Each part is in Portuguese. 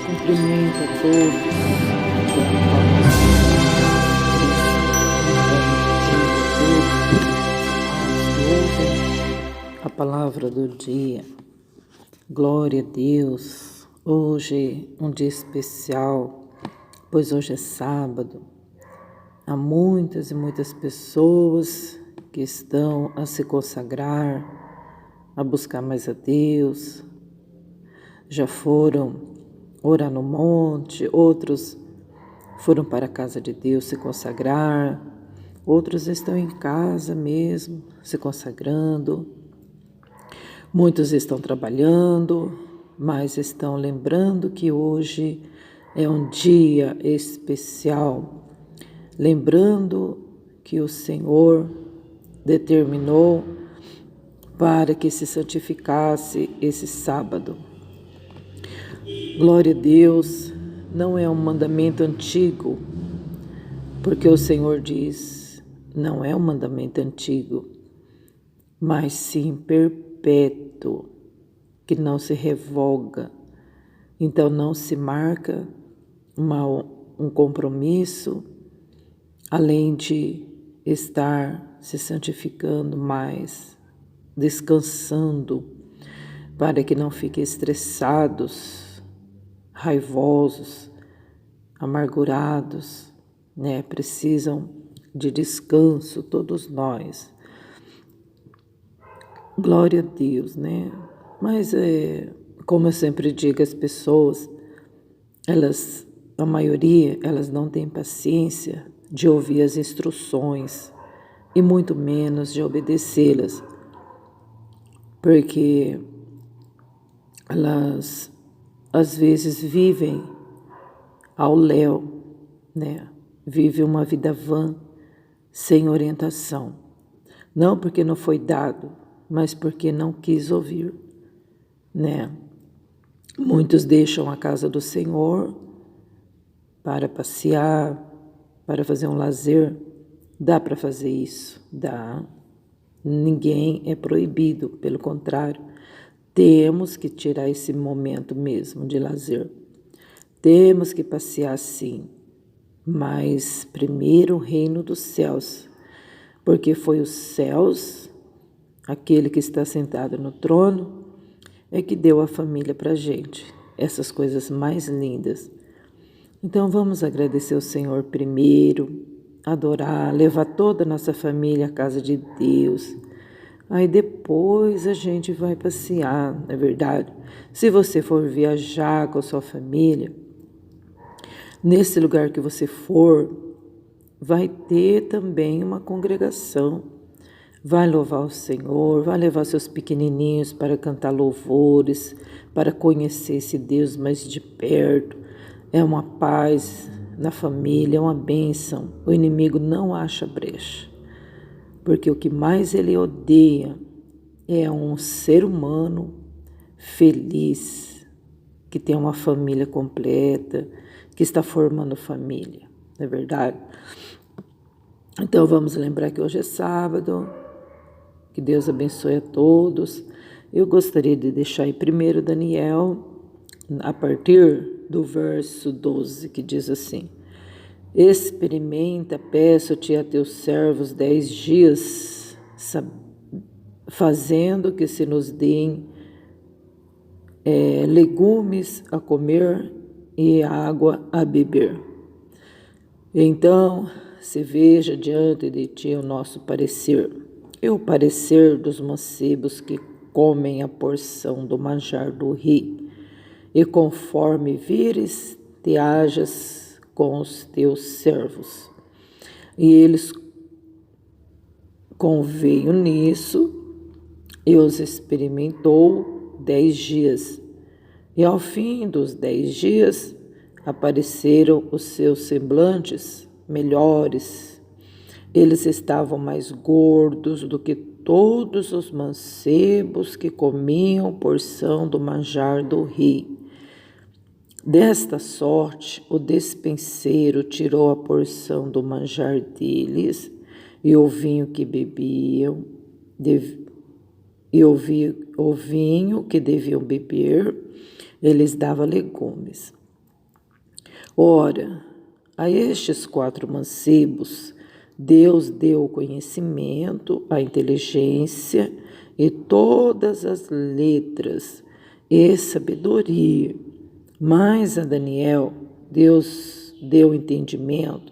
Cumprimento a todos pela paz de Cristo. Um bom dia a todos que ouvem a palavra do dia. Glória a Deus. Hoje um dia especial, pois hoje é sábado. Há muitas e muitas pessoas que estão a se consagrar, a buscar mais a Deus. Já foram orar no monte, outros foram para a casa de Deus se consagrar, outros estão em casa mesmo, se consagrando. Muitos estão trabalhando, mas estão lembrando que hoje é um dia especial, lembrando que o Senhor determinou para que se santificasse esse sábado. Glória a Deus, não é um mandamento antigo, porque o Senhor diz, não é um mandamento antigo, mas sim perpétuo, que não se revoga. Então não se marca um compromisso, além de estar se santificando mais, descansando, para que não fiquem estressados, raivosos, amargurados, precisam de descanso, todos nós. Glória a Deus, Mas, como eu sempre digo, as pessoas, a maioria, elas não têm paciência de ouvir as instruções e muito menos de obedecê-las, porque elas às vezes vivem ao léu, Vivem uma vida vã, sem orientação. Não porque não foi dado, mas porque não quis ouvir, Muitos deixam a casa do Senhor para passear, para fazer um lazer. Dá para fazer isso? Dá. Ninguém é proibido, pelo contrário. Temos que tirar esse momento mesmo de lazer. Temos que passear sim, mas primeiro o reino dos céus, porque foi os céus, aquele que está sentado no trono, é que deu a família para a gente, essas coisas mais lindas. Então vamos agradecer ao Senhor primeiro, adorar, levar toda a nossa família à casa de Deus. Aí depois a gente vai passear, não é verdade? Se você for viajar com a sua família, nesse lugar que você for, vai ter também uma congregação. Vai louvar o Senhor, vai levar seus pequenininhos para cantar louvores, para conhecer esse Deus mais de perto. É uma paz na família, é uma bênção. O inimigo não acha brecha. Porque o que mais ele odeia é um ser humano feliz, que tem uma família completa, que está formando família, não é verdade? Então vamos lembrar que hoje é sábado, que Deus abençoe a todos. Eu gostaria de deixar aí primeiro Daniel, a partir do verso 12, que diz assim: experimenta, peço-te a teus servos 10 dias, fazendo que se nos deem legumes a comer e água a beber. Então se veja diante de ti o nosso parecer, e o parecer dos mancebos que comem a porção do manjar do rei, e conforme vires, te hajas com os teus servos. E eles conveio nisso, e os experimentou 10 dias. E ao fim dos 10 dias, apareceram os seus semblantes melhores. Eles estavam mais gordos do que todos os mancebos que comiam porção do manjar do rei. Desta sorte, o despenseiro tirou a porção do manjar deles e o vinho que bebiam, o vinho que deviam beber, eles dava legumes. Ora, a estes 4 mancebos, Deus deu o conhecimento, a inteligência e todas as letras e sabedoria. Mas a Daniel, Deus deu entendimento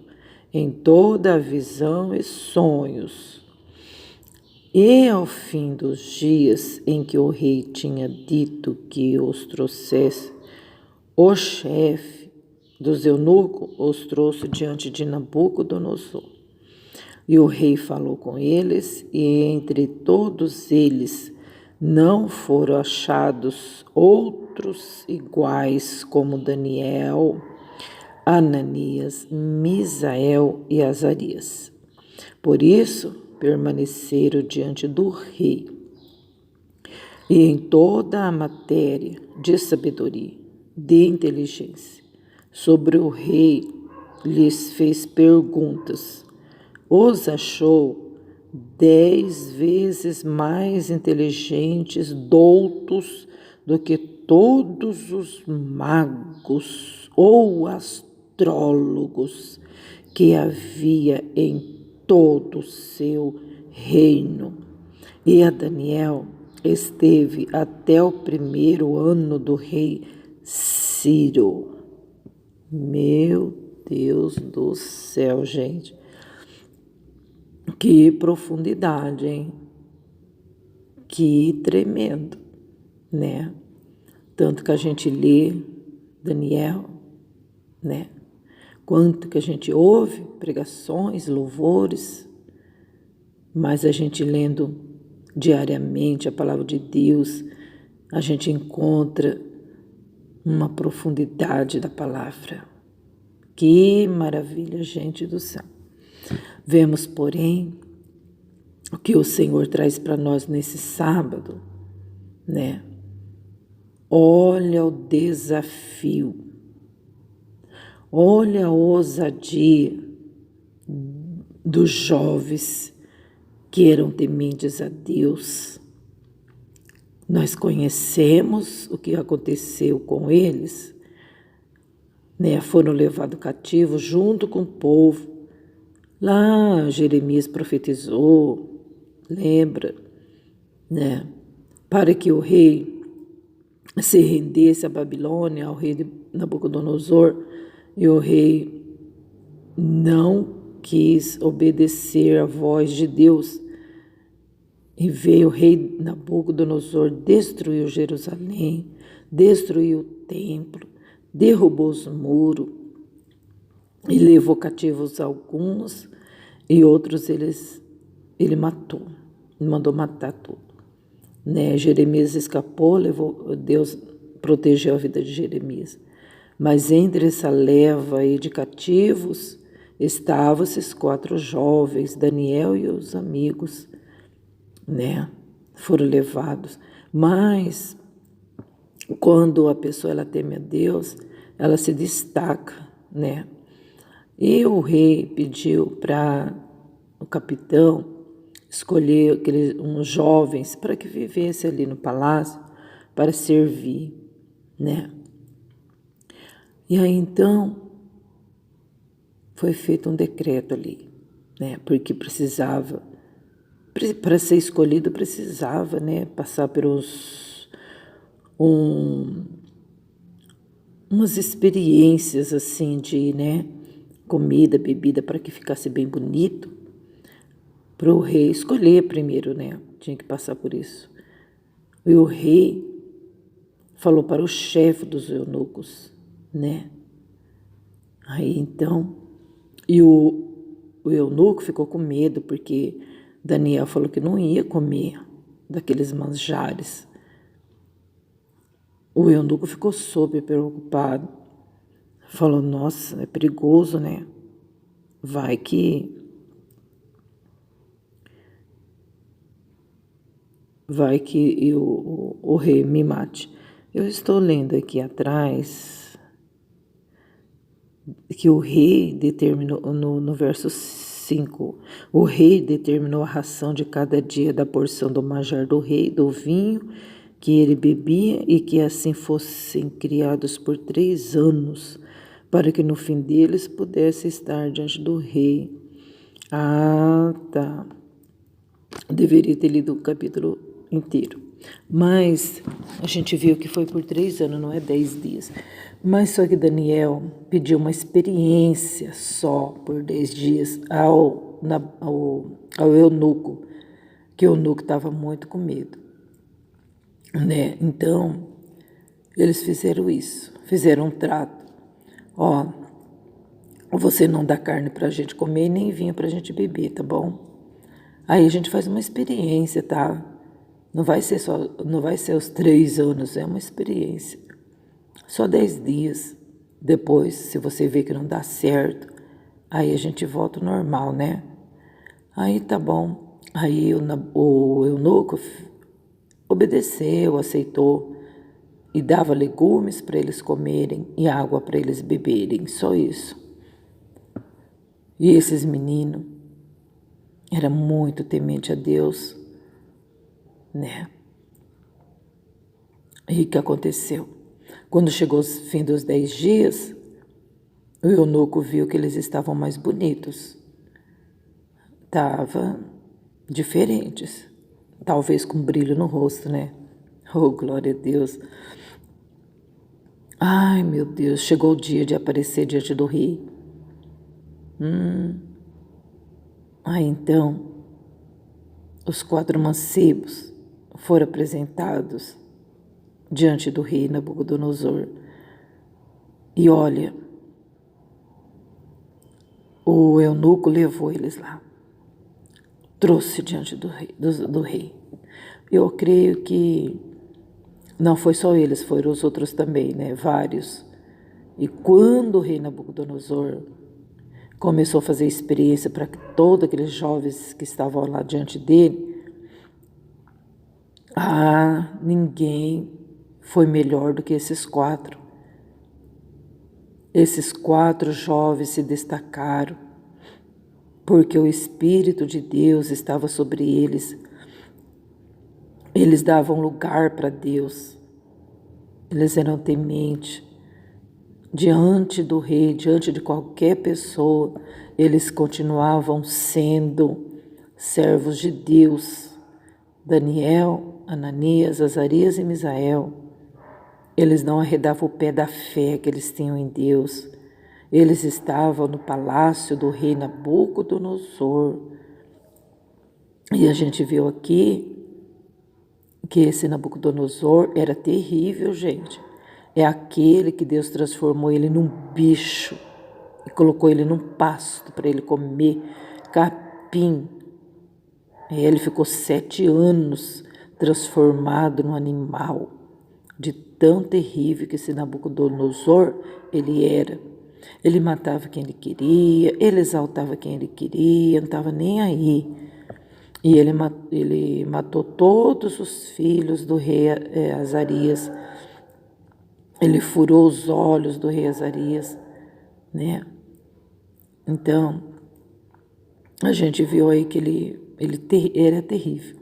em toda a visão e sonhos. E ao fim dos dias em que o rei tinha dito que os trouxesse, o chefe dos eunucos os trouxe diante de Nabucodonosor. E o rei falou com eles, e entre todos eles não foram achados outros iguais como Daniel, Ananias, Misael e Azarias. Por isso, permaneceram diante do rei. E em toda a matéria de sabedoria, de inteligência, sobre o rei lhes fez perguntas. Os achou 10 vezes mais inteligentes, doutos, do que todos os magos ou astrólogos que havia em todo o seu reino. E a Daniel esteve até o 1º ano do rei Ciro. Meu Deus do céu, gente. Que profundidade, hein? Que tremendo, né? Tanto que a gente lê Daniel, né? Quanto que a gente ouve pregações, louvores, mas a gente lendo diariamente a palavra de Deus, a gente encontra uma profundidade da palavra. Que maravilha, gente do céu. Vemos, porém, o que o Senhor traz para nós nesse sábado, né? Olha o desafio, olha a ousadia dos jovens que eram tementes a Deus. Nós conhecemos o que aconteceu com eles, né? Foram levados cativos junto com o povo. Lá Jeremias profetizou, lembra, né? Para que o rei se rendesse à Babilônia, ao rei de Nabucodonosor, e o rei não quis obedecer à voz de Deus. E veio o rei Nabucodonosor, destruiu Jerusalém, destruiu o templo, derrubou os muros e levou cativos alguns e outros ele matou, mandou matar tudo. Né? Jeremias escapou, Deus protegeu a vida de Jeremias. Mas entre essa leva aí de cativos estavam esses 4 jovens, Daniel e os amigos, né? Foram levados. Mas quando a pessoa ela teme a Deus, ela se destaca, né? E o rei pediu para o capitão escolher uns jovens para que vivessem ali no palácio para servir, né? E aí então foi feito um decreto ali, né? Porque precisava, para ser escolhido precisava, né? Passar pelos umas experiências assim de, né? Comida, bebida, para que ficasse bem bonito, para o rei escolher primeiro, né? Tinha que passar por isso. E o rei falou para o chefe dos eunucos, né? Aí então, e o eunuco ficou com medo, porque Daniel falou que não ia comer daqueles manjares. O eunuco ficou super preocupado. Falou, nossa, é perigoso, né? Vai que o rei me mate. Eu estou lendo aqui atrás que o rei determinou, no verso 5, o rei determinou a ração de cada dia da porção do manjar do rei, do vinho que ele bebia, e que assim fossem criados por 3 anos, para que no fim deles pudesse estar diante do rei. Ah, tá. Deveria ter lido o capítulo inteiro. Mas a gente viu que foi por 3 anos, não é 10 dias. Mas só que Daniel pediu uma experiência só por 10 dias ao eunuco, que o eunuco estava muito com medo, né? Então, eles fizeram isso, fizeram um trato. Ó, você não dá carne para a gente comer e nem vinho para a gente beber, tá bom? Aí a gente faz uma experiência, tá? Não vai ser os 3 anos, é uma experiência. Só 10 dias. Depois, se você vê que não dá certo, aí a gente volta ao normal, né? Aí tá bom. Aí o eunuco obedeceu, aceitou e dava legumes para eles comerem e água para eles beberem, só isso. E esses meninos eram muito temente a Deus, né? E o que aconteceu? Quando chegou o fim dos 10 dias, o eunuco viu que eles estavam mais bonitos. Estavam diferentes. Talvez com brilho no rosto, né? Oh, glória a Deus. Ai, meu Deus, chegou o dia de aparecer diante do rei. Aí então, os 4 mancebos foram apresentados diante do rei Nabucodonosor. E olha, o eunuco levou eles lá, trouxe diante do rei. Eu creio que não foi só eles, foram os outros também, né? Vários. E quando o rei Nabucodonosor começou a fazer experiência para todos aqueles jovens que estavam lá diante dele, ninguém foi melhor do que esses 4. Esses 4 jovens se destacaram, porque o Espírito de Deus estava sobre eles. Eles davam lugar para Deus. Eles eram tementes. Diante do rei, diante de qualquer pessoa, eles continuavam sendo servos de Deus. Daniel, Ananias, Azarias e Misael, eles não arredavam o pé da fé que eles tinham em Deus. Eles estavam no palácio do rei Nabucodonosor. E a gente viu aqui que esse Nabucodonosor era terrível, gente. É aquele que Deus transformou ele num bicho e colocou ele num pasto para ele comer capim. Ele ficou 7 anos transformado num animal, de tão terrível que esse Nabucodonosor ele era. Ele matava quem ele queria, ele exaltava quem ele queria, não estava nem aí. E ele matou todos os filhos do rei Azarias. Ele furou os olhos do rei Azarias, né? Então, a gente viu aí que ele era terrível.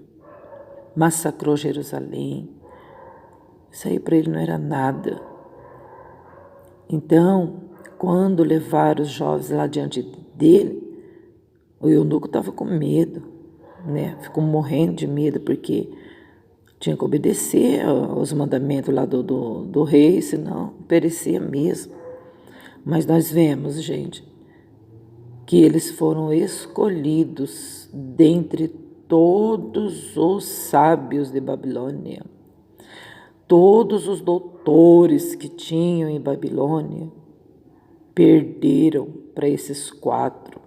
Massacrou Jerusalém. Isso aí para ele não era nada. Então, quando levaram os jovens lá diante dele, o eunuco estava com medo, né? Ficou morrendo de medo, porque tinha que obedecer aos mandamentos lá do rei, senão perecia mesmo. Mas nós vemos, gente, que eles foram escolhidos dentre todos os sábios de Babilônia. Todos os doutores que tinham em Babilônia perderam para esses 4.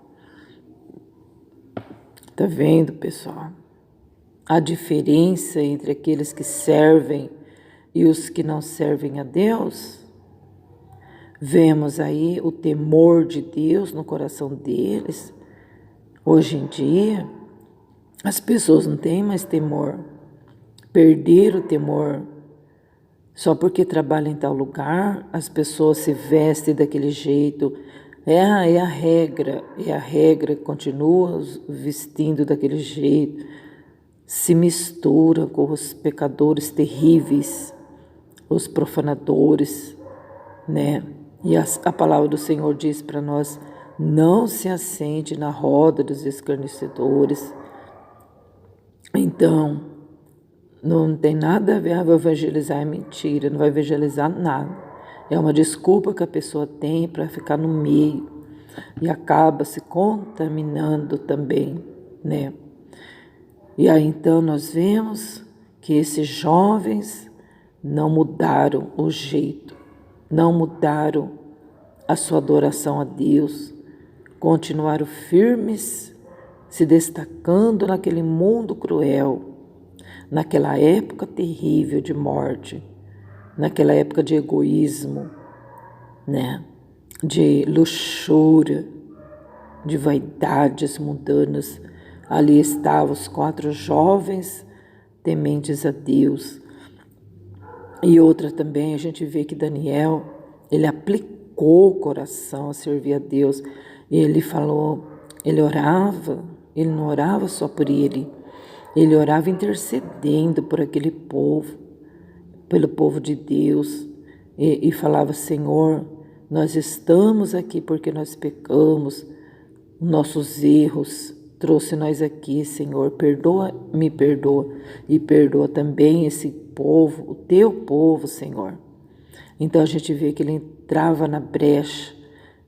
Tá vendo, pessoal? A diferença entre aqueles que servem e os que não servem a Deus? Vemos aí o temor de Deus no coração deles. Hoje em dia, as pessoas não têm mais temor. Perderam o temor. Só porque trabalham em tal lugar, as pessoas se vestem daquele jeito. É a regra, continua vestindo daquele jeito. Se mistura com os pecadores terríveis, os profanadores, né? E a palavra do Senhor diz para nós: não se assente na roda dos escarnecedores. Então, não tem nada a ver, vai evangelizar é mentira, não vai evangelizar nada. É uma desculpa que a pessoa tem para ficar no meio e acaba se contaminando também, né? E aí então nós vemos que esses jovens não mudaram o jeito, não mudaram a sua adoração a Deus, continuaram firmes, se destacando naquele mundo cruel, naquela época terrível de morte, naquela época de egoísmo, né? De luxúria, de vaidades mundanas. Ali estavam os 4 jovens tementes a Deus. E outra também, a gente vê que Daniel, ele aplicou o coração a servir a Deus. E ele falou, ele orava, ele não orava só por ele orava intercedendo por aquele povo, pelo povo de Deus, e falava: Senhor, nós estamos aqui porque nós pecamos, nossos erros trouxe nós aqui, Senhor, me perdoa, e perdoa também esse povo, o teu povo, Senhor. Então a gente vê que ele entrava na brecha,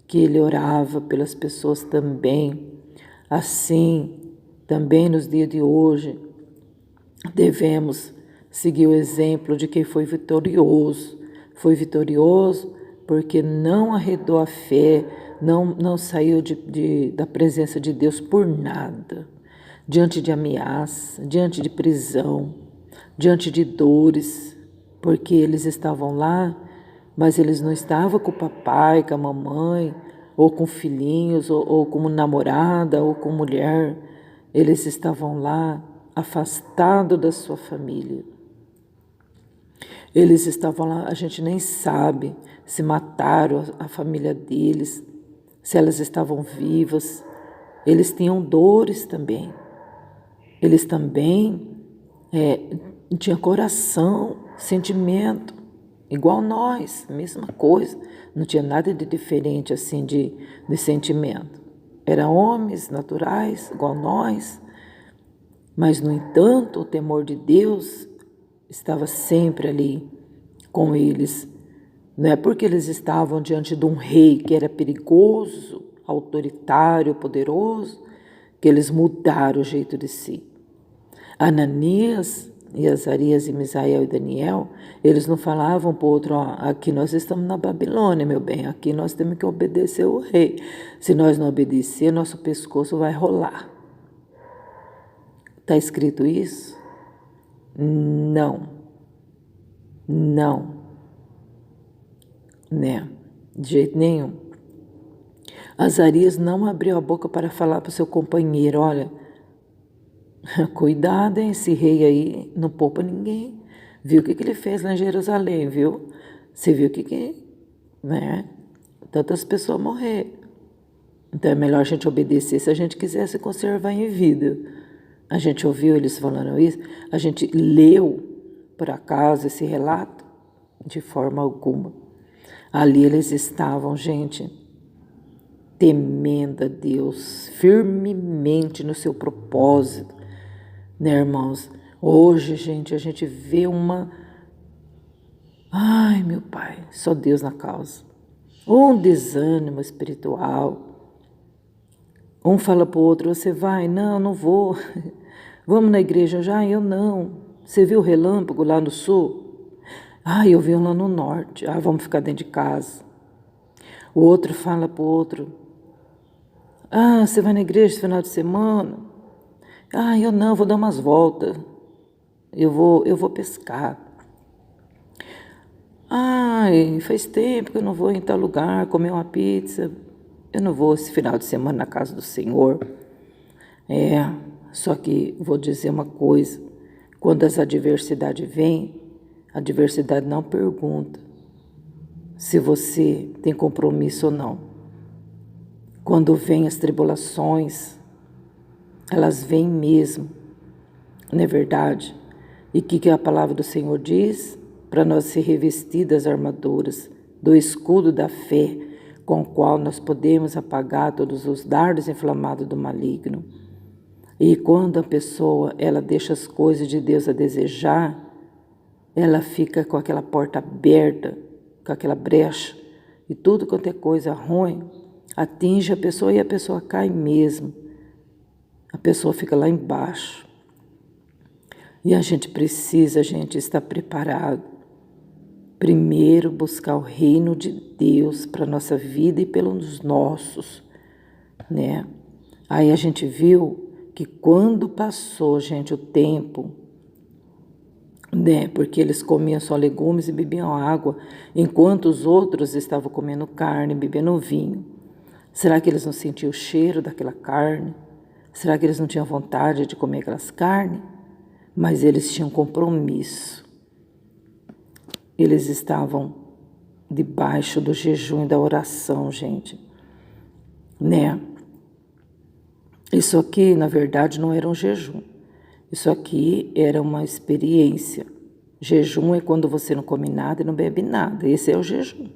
que ele orava pelas pessoas também. Assim, também nos dias de hoje, devemos seguir o exemplo de quem foi vitorioso. Foi vitorioso porque não arredou a fé, não saiu da presença de Deus por nada. Diante de ameaça, diante de prisão, diante de dores, porque eles estavam lá, mas eles não estavam com o papai, com a mamãe, ou com filhinhos, ou como namorada, ou com mulher. Eles estavam lá afastados da sua família. Eles estavam lá, a gente nem sabe se mataram a família deles, se elas estavam vivas. Eles tinham dores também. Eles também tinham coração, sentimento, igual nós, mesma coisa. Não tinha nada de diferente assim de sentimento. Eram homens naturais, igual nós, mas, no entanto, o temor de Deus estava sempre ali com eles. Não é porque eles estavam diante de um rei que era perigoso, autoritário, poderoso, que eles mudaram o jeito de si. Ananias e Azarias e Misael e Daniel, eles não falavam para o outro: aqui nós estamos na Babilônia, meu bem, aqui nós temos que obedecer o rei. Se nós não obedecer, nosso pescoço vai rolar. Está escrito isso? Não. Não. Né? De jeito nenhum. Azarias não abriu a boca para falar para o seu companheiro: olha, cuidado, hein, esse rei aí não poupa ninguém. Viu o que ele fez lá em Jerusalém, viu? Você viu né? Tantas pessoas morreram. Então é melhor a gente obedecer se a gente quiser se conservar em vida. A gente ouviu eles falando isso? A gente leu, por acaso, esse relato? De forma alguma. Ali eles estavam, gente, temendo a Deus, firmemente no seu propósito, né, irmãos? Hoje, gente, a gente vê ai, meu Pai, só Deus na causa. Um desânimo espiritual. Um fala para o outro: você vai? Não, não vou. Vamos na igreja já? Eu não. Você viu o relâmpago lá no sul? Eu vi um lá no norte. Vamos ficar dentro de casa. O outro fala para o outro: você vai na igreja esse final de semana? Eu não, vou dar umas voltas. Eu vou pescar. Faz tempo que eu não vou em tal lugar comer uma pizza. Eu não vou esse final de semana na casa do Senhor. Só que vou dizer uma coisa: quando as adversidades vêm, a adversidade não pergunta se você tem compromisso ou não. Quando vêm as tribulações, elas vêm mesmo, não é verdade? E o que a palavra do Senhor diz? Para nós ser revestidos das armaduras do escudo da fé, com o qual nós podemos apagar todos os dardos inflamados do maligno. E quando a pessoa ela deixa as coisas de Deus a desejar, ela fica com aquela porta aberta, com aquela brecha, e tudo quanto é coisa ruim atinge a pessoa e a pessoa cai mesmo. A pessoa fica lá embaixo. E a gente precisa, estar preparado. Primeiro, buscar o reino de Deus para a nossa vida e pelos nossos, né? Aí a gente viu que quando passou, o tempo, né? Porque eles comiam só legumes e bebiam água, enquanto os outros estavam comendo carne e bebendo vinho. Será que eles não sentiam o cheiro daquela carne? Será que eles não tinham vontade de comer aquelas carnes? Mas eles tinham compromisso. Eles estavam debaixo do jejum e da oração, né? Isso aqui, na verdade, não era um jejum. Isso aqui era uma experiência. Jejum é quando você não come nada e não bebe nada. Esse é o jejum.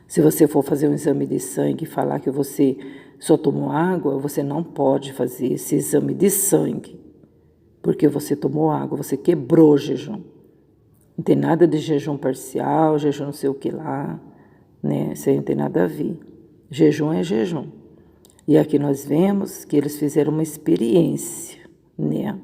Se você for fazer um exame de sangue e falar que você só tomou água, você não pode fazer esse exame de sangue, porque você tomou água, você quebrou o jejum. Não tem nada de jejum parcial, jejum não sei o que lá, né? Isso aí não tem nada a ver. Jejum é jejum. E aqui nós vemos que eles fizeram uma experiência, né?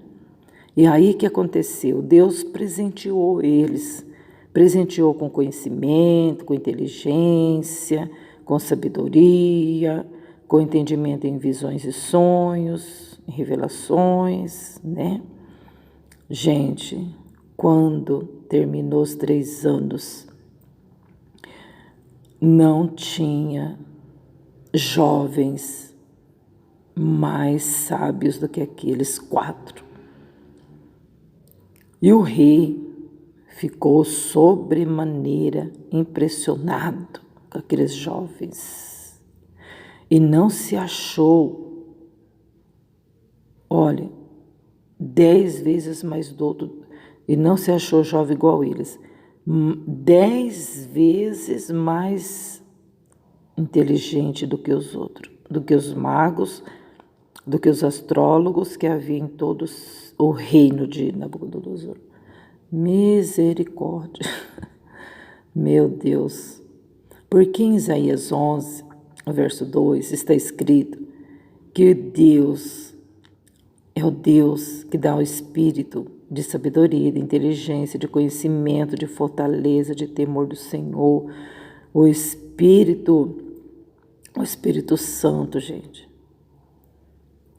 E aí o que aconteceu? Deus presenteou eles, presenteou com conhecimento, com inteligência, com sabedoria, com entendimento em visões e sonhos, em revelações, né? Gente, quando terminou os 3 anos, não tinha jovens mais sábios do que aqueles 4. E o rei ficou sobremaneira impressionado com aqueles jovens. E não se achou, olha, 10 vezes mais douto, e não se achou jovem igual eles, 10 vezes mais inteligente do que os outros, do que os magos, do que os astrólogos que havia em todos o reino de Nabucodonosor. Misericórdia, meu Deus, porque em Isaías 11, verso 2, está escrito que Deus é o Deus que dá o espírito de sabedoria, de inteligência, de conhecimento, de fortaleza, de temor do Senhor, o Espírito Santo,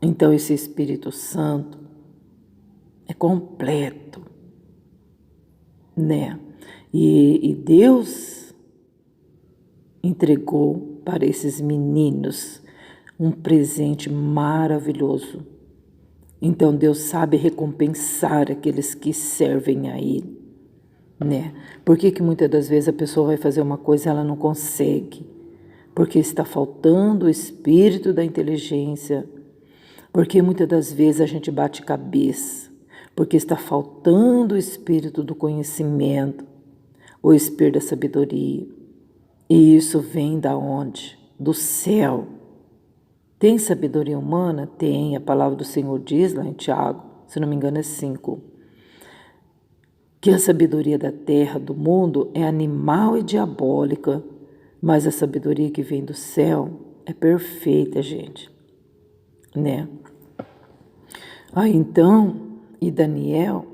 Então esse Espírito Santo é completo, né? E Deus entregou para esses meninos um presente maravilhoso. Então Deus sabe recompensar aqueles que servem a Ele, né? Por que muitas das vezes a pessoa vai fazer uma coisa e ela não consegue? Porque está faltando o espírito da inteligência, porque muitas das vezes a gente bate cabeça, porque está faltando o espírito do conhecimento, o espírito da sabedoria. E isso vem da onde? Do céu. Tem sabedoria humana? Tem. A palavra do Senhor diz lá em Tiago, se não me engano é 5, que a sabedoria da terra, do mundo, é animal e diabólica, mas a sabedoria que vem do céu é perfeita, né? Aí então, e Daniel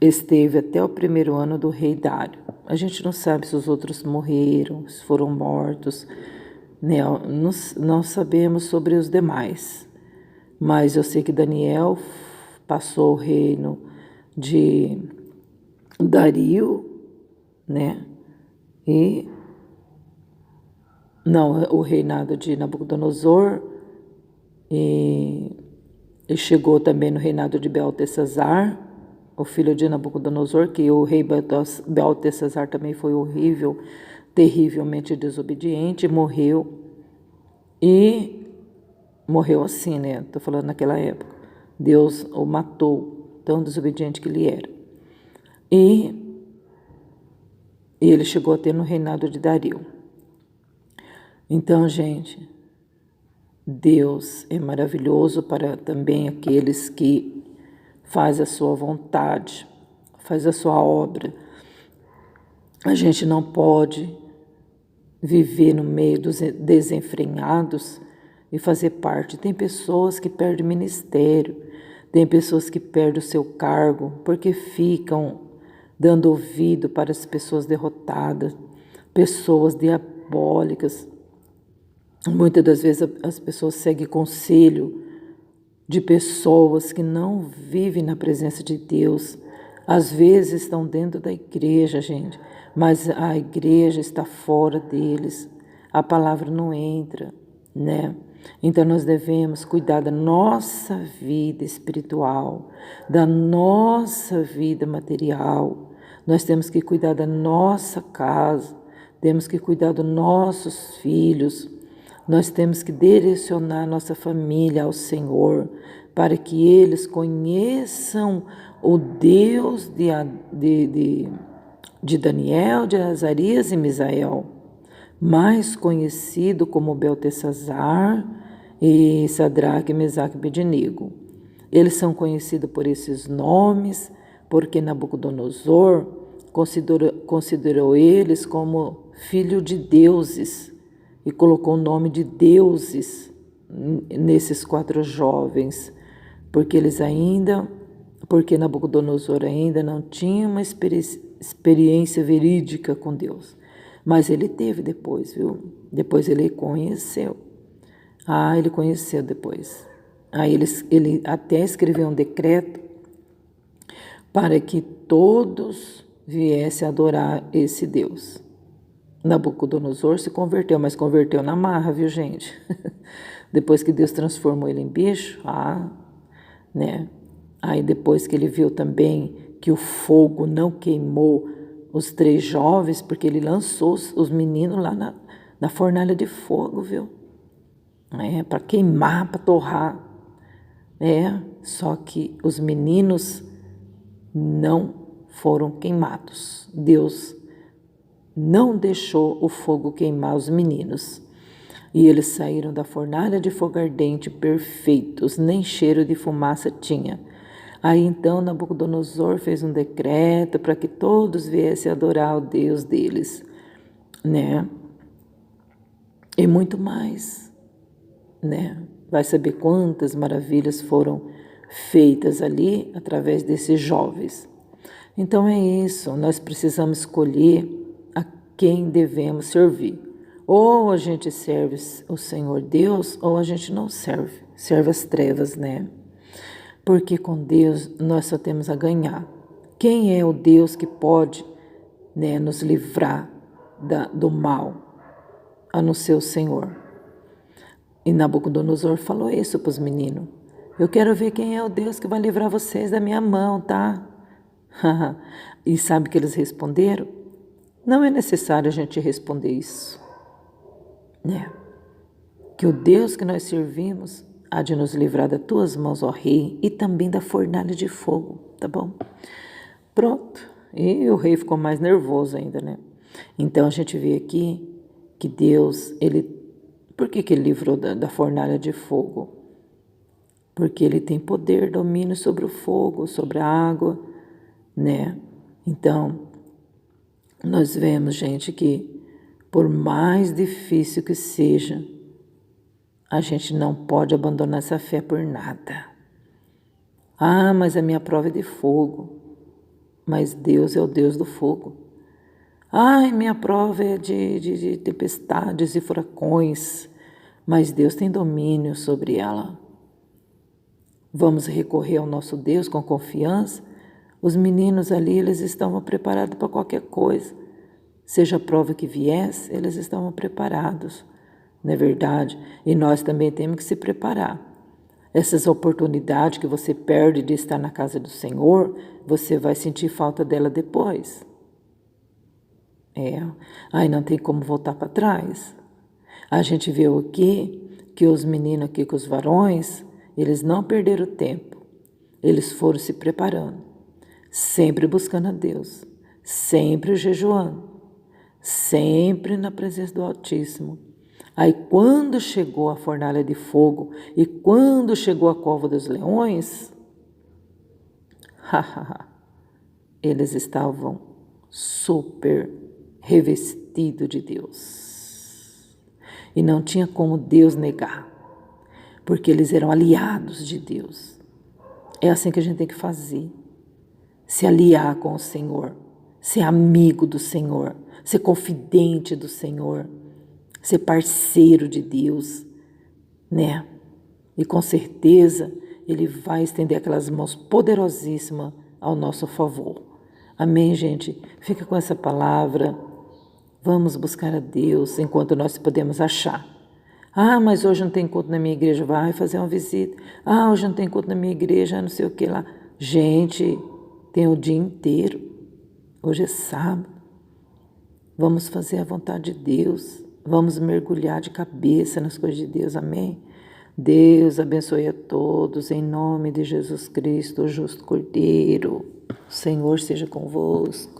esteve até o 1º ano do rei Dário. A gente não sabe se os outros morreram, se foram mortos, né? Não sabemos sobre os demais, mas eu sei que Daniel passou o reino de Dario, né? O reinado de Nabucodonosor, e chegou também no reinado de Beltesazar, o filho de Nabucodonosor, que o rei Beltesazar também foi horrível, terrivelmente desobediente, morreu. E morreu assim, né? Estou falando naquela época. Deus o matou, tão desobediente que ele era. E E ele chegou a ter no reinado de Dario. Então, gente, Deus é maravilhoso para também aqueles que faz a sua vontade, faz a sua obra. A gente não pode viver no meio dos desenfreados e fazer parte. Tem pessoas que perdem ministério, tem pessoas que perdem o seu cargo porque ficam dando ouvido para as pessoas derrotadas, pessoas diabólicas. Muitas das vezes as pessoas seguem conselho de pessoas que não vivem na presença de Deus. Às vezes estão dentro da igreja, gente, mas a igreja está fora deles. A palavra não entra, né? Então nós devemos cuidar da nossa vida espiritual, da nossa vida material. Nós temos que cuidar da nossa casa, temos que cuidar dos nossos filhos. Nós temos que direcionar nossa família ao Senhor, para que eles conheçam o Deus de Daniel, de Azarias e Misael, mais conhecido como Beltesazar e Sadraque, Mesaque e Abednego. Eles são conhecidos por esses nomes, porque Nabucodonosor considerou eles como filho de deuses, e colocou o nome de deuses nesses 4 jovens, porque Nabucodonosor ainda não tinha uma experiência verídica com Deus. Mas ele teve depois, viu? Depois ele conheceu. Ele conheceu depois. Ele até escreveu um decreto para que todos viessem adorar esse Deus. Nabucodonosor se converteu, mas converteu na marra, viu, gente? Depois que Deus transformou ele em bicho, né? Aí depois que ele viu também que o fogo não queimou os 3 jovens, porque ele lançou os meninos lá na fornalha de fogo, viu? Para queimar, para torrar. Só que os meninos não foram queimados. Deus não deixou o fogo queimar os meninos. E eles saíram da fornalha de fogo ardente perfeitos, nem cheiro de fumaça tinha. Aí então Nabucodonosor fez um decreto para que todos viessem adorar o Deus deles, né? E muito mais, né? Vai saber quantas maravilhas foram feitas ali através desses jovens. Então é isso, nós precisamos escolher a quem devemos servir. Ou a gente serve o Senhor Deus, ou a gente não serve as trevas, né? Porque com Deus nós só temos a ganhar. Quem é o Deus que pode, né, nos livrar do mal, a não ser o Senhor? E Nabucodonosor falou isso para os meninos. Eu quero ver quem é o Deus que vai livrar vocês da minha mão, tá? E sabe que eles responderam? Não é necessário a gente responder isso, né? Que o Deus que nós servimos há de nos livrar das tuas mãos, ó rei, e também da fornalha de fogo, tá bom? Pronto. E o rei ficou mais nervoso ainda, né? Então a gente vê aqui que Deus, por que ele livrou da fornalha de fogo? Porque ele tem poder, domínio sobre o fogo, sobre a água, né? Então, nós vemos, gente, que por mais difícil que seja, a gente não pode abandonar essa fé por nada. Mas a minha prova é de fogo. Mas Deus é o Deus do fogo. Minha prova é de tempestades e furacões. Mas Deus tem domínio sobre ela. Vamos recorrer ao nosso Deus com confiança. Os meninos ali, eles estavam preparados para qualquer coisa. Seja a prova que viesse, eles estavam preparados. Não é verdade? E nós também temos que se preparar. Essas oportunidades que você perde de estar na casa do Senhor, você vai sentir falta dela depois. Aí não tem como voltar para trás. A gente viu aqui que os meninos aqui, com os varões, eles não perderam tempo. Eles foram se preparando, sempre buscando a Deus, sempre jejuando. sempre na presença do Altíssimo. Aí quando chegou a fornalha de fogo e quando chegou a cova dos leões, eles estavam super revestidos de Deus. E não tinha como Deus negar, porque eles eram aliados de Deus. É assim que a gente tem que fazer. Se aliar com o Senhor, ser amigo do Senhor, ser confidente do Senhor, ser parceiro de Deus, né? E com certeza Ele vai estender aquelas mãos poderosíssimas ao nosso favor. Amém, gente? Fica com essa palavra. Vamos buscar a Deus enquanto nós podemos achar. Mas hoje não tem culto na minha igreja, vai fazer uma visita. Hoje não tem culto na minha igreja, não sei o que lá. Gente, tem o dia inteiro. Hoje é sábado. Vamos fazer a vontade de Deus. Vamos mergulhar de cabeça nas coisas de Deus. Amém? Deus abençoe a todos. Em nome de Jesus Cristo, o justo Cordeiro. O Senhor seja convosco.